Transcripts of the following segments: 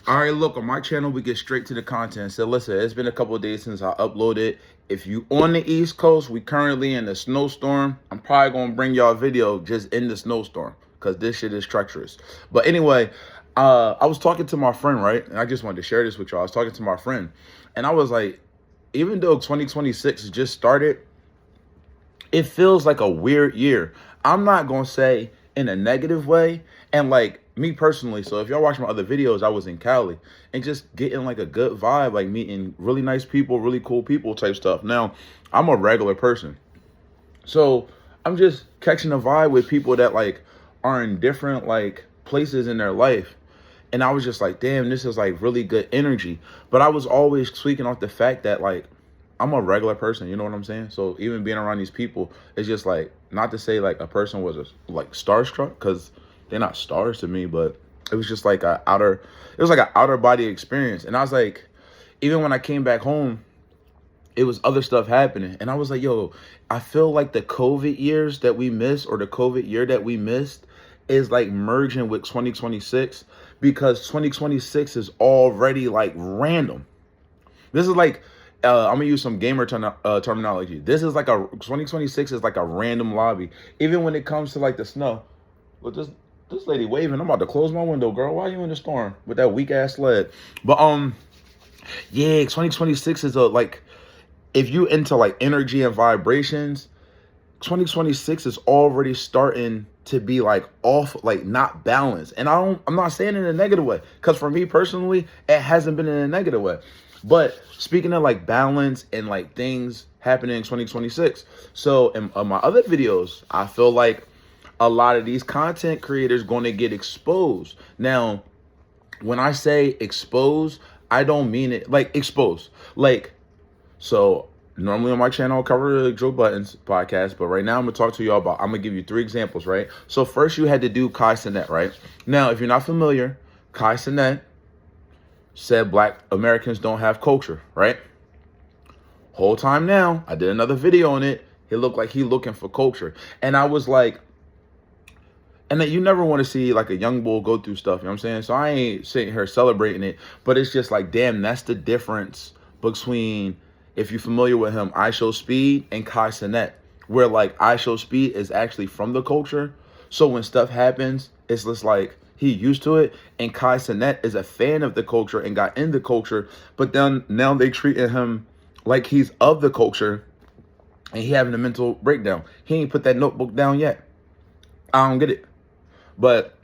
All right, look, on my channel, we get straight to the content. So listen, it's been a couple of days since I uploaded. If you on the East Coast, we currently in a snowstorm. I'm probably going to bring y'all a video just in the snowstorm because this shit is treacherous. But anyway, I was talking to my friend, right? And I just wanted to share this with y'all. I was talking to my friend, and I was like, even though 2026 just started, it feels like a weird year. I'm not going to say in a negative way. And like me personally, so if y'all watch my other videos, I was in Cali and just getting like a good vibe, like meeting really nice people, really cool people type stuff. Now, I'm a regular person. So I'm just catching a vibe with people that like are in different like places in their life. And I was just like, damn, this is like really good energy. But I was always tweaking off the fact that like I'm a regular person, you know what I'm saying? So even being around these people, it's just like, not to say like a person was like starstruck, because they're not stars to me, but it was just like it was like an outer body experience. And I was like, even when I came back home, it was other stuff happening. And I was like, yo, I feel like the COVID years that we missed, or the COVID year that we missed, is like merging with 2026, because 2026 is already like random. This is like, I'm gonna use some gamer terminology. This is like 2026 is like a random lobby. Even when it comes to like the snow. But this lady waving. I'm about to close my window, girl. Why are you in the storm with that weak ass sled? But yeah, 2026 is like, if you into like energy and vibrations, 2026 is already starting to be like off, like not balanced. And I'm not saying in a negative way, because for me personally, it hasn't been in a negative way. But speaking of like balance and like things happening in 2026, so in my other videos, I feel like a lot of these content creators going to get exposed. Now, when I say exposed, I don't mean it like exposed. Like, so normally on my channel, I'll cover Joe Budden's podcast, but right now I'm going to talk to y'all about, I'm going to give you 3 examples, right? So first you had to do Kai Cenat, right? Now, if you're not familiar, Kai Cenat said Black Americans don't have culture, right? Whole time now, I did another video on it. He looked like he looking for culture. And I was like, and that you never want to see like a young bull go through stuff, you know what I'm saying? So I ain't sitting here celebrating it, but it's just like, damn, that's the difference between, if you're familiar with him, I Show Speed and Kai Cenat, where like I Show Speed is actually from the culture. So when stuff happens, it's just like he used to it. And Kai Cenat is a fan of the culture and got in the culture, but then now they treating him like he's of the culture and he having a mental breakdown. He ain't put that notebook down yet. I don't get it. But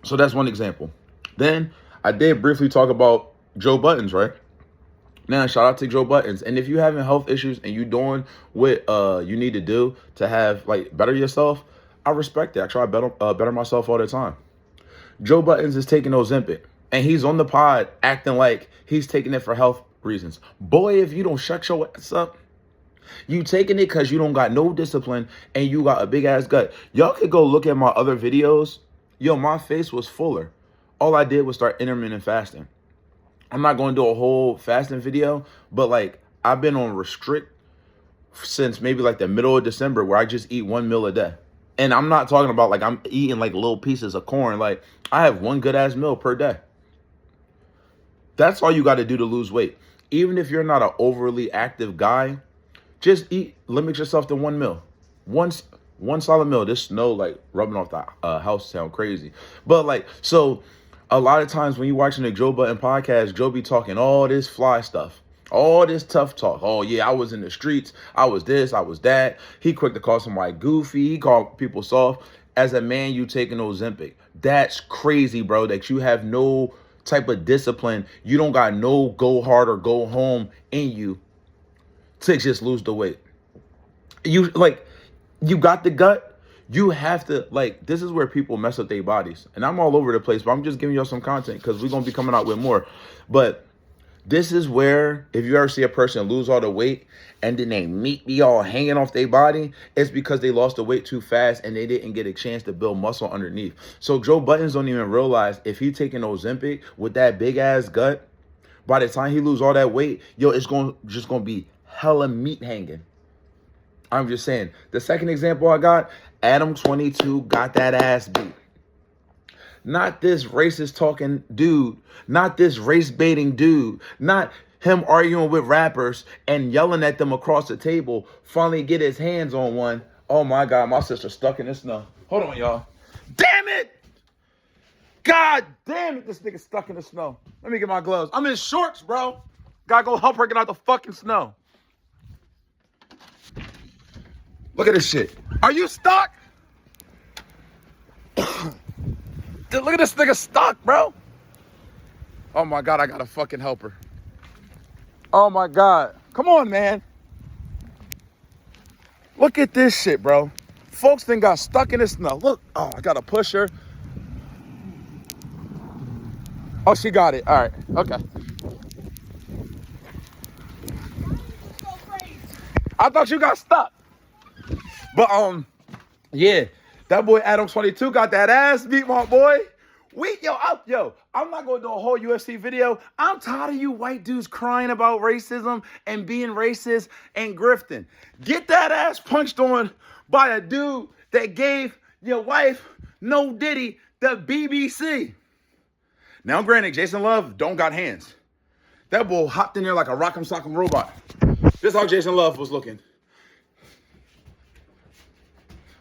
so that's one example. Then I did briefly talk about Joe Budden's, right? Now, shout out to Joe Budden's. And if you having health issues and you doing what you need to do to have like better yourself, I respect that. I try to better myself all the time. Joe Budden's is taking Ozempic, and he's on the pod acting like he's taking it for health reasons. Boy, if you don't shut your ass up, you taking it because you don't got no discipline and you got a big ass gut. Y'all could go look at my other videos. Yo, my face was fuller. All I did was start intermittent fasting. I'm not going to do a whole fasting video, but like I've been on restrict since maybe like the middle of December, where I just eat 1 meal a day. And I'm not talking about like I'm eating like little pieces of corn. Like I have 1 good ass meal per day. That's all you got to do to lose weight. Even if you're not an overly active guy, just eat, limit yourself to 1 meal. One solid meal. This snow like rubbing off the house sound crazy. But like, so a lot of times when you're watching the Joe Budden podcast, Joe be talking all this fly stuff, all this tough talk. Oh yeah, I was in the streets. I was this, I was that. He quick to call somebody goofy. He called people soft. As a man, you taking Ozempic. That's crazy, bro, that you have no type of discipline. You don't got no go hard or go home in you to just lose the weight. You got the gut. You have to, like, this is where people mess up their bodies. And I'm all over the place, but I'm just giving y'all some content because we're going to be coming out with more. But this is where, if you ever see a person lose all the weight and then they meat be all hanging off their body, it's because they lost the weight too fast and they didn't get a chance to build muscle underneath. So Joe Budden don't even realize if he taking Ozempic with that big ass gut, by the time he lose all that weight, yo, it's just going to be hella meat hanging. I'm just saying. The second example I got, Adam 22 got that ass beat. Not this racist talking dude. Not this race baiting dude. Not him arguing with rappers and yelling at them across the table. Finally get his hands on one. Oh my God, my sister's stuck in the snow. Hold on, y'all. Damn it! God damn it, this nigga's stuck in the snow. Let me get my gloves. I'm in shorts, bro. Gotta go help her get out the fucking snow. Look at this shit. Are you stuck? Dude, look at this nigga stuck, bro. Oh my God, I gotta fucking help her. Oh my God. Come on, man. Look at this shit, bro. Folks then got stuck in the snow. Look, oh, I gotta push her. Oh, she got it. All right, okay. I thought you got stuck. But, yeah, that boy Adam 22 got that ass beat, my boy. I'm not gonna do a whole UFC video. I'm tired of you white dudes crying about racism and being racist and grifting. Get that ass punched on by a dude that gave your wife no diddy the BBC. Now, granted, Jason Luv don't got hands. That boy hopped in there like a rock'em sock'em robot. This is how Jason Luv was looking.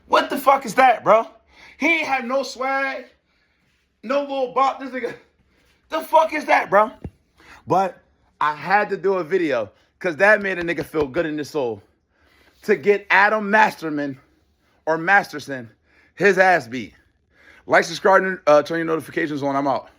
What the fuck is that, bro? He ain't have no swag, no little bop. This nigga, the fuck is that, bro? But I had to do a video because that made a nigga feel good in his soul to get Adam Masterman or Masterson his ass beat. Like, subscribe, and turn your notifications on. I'm out.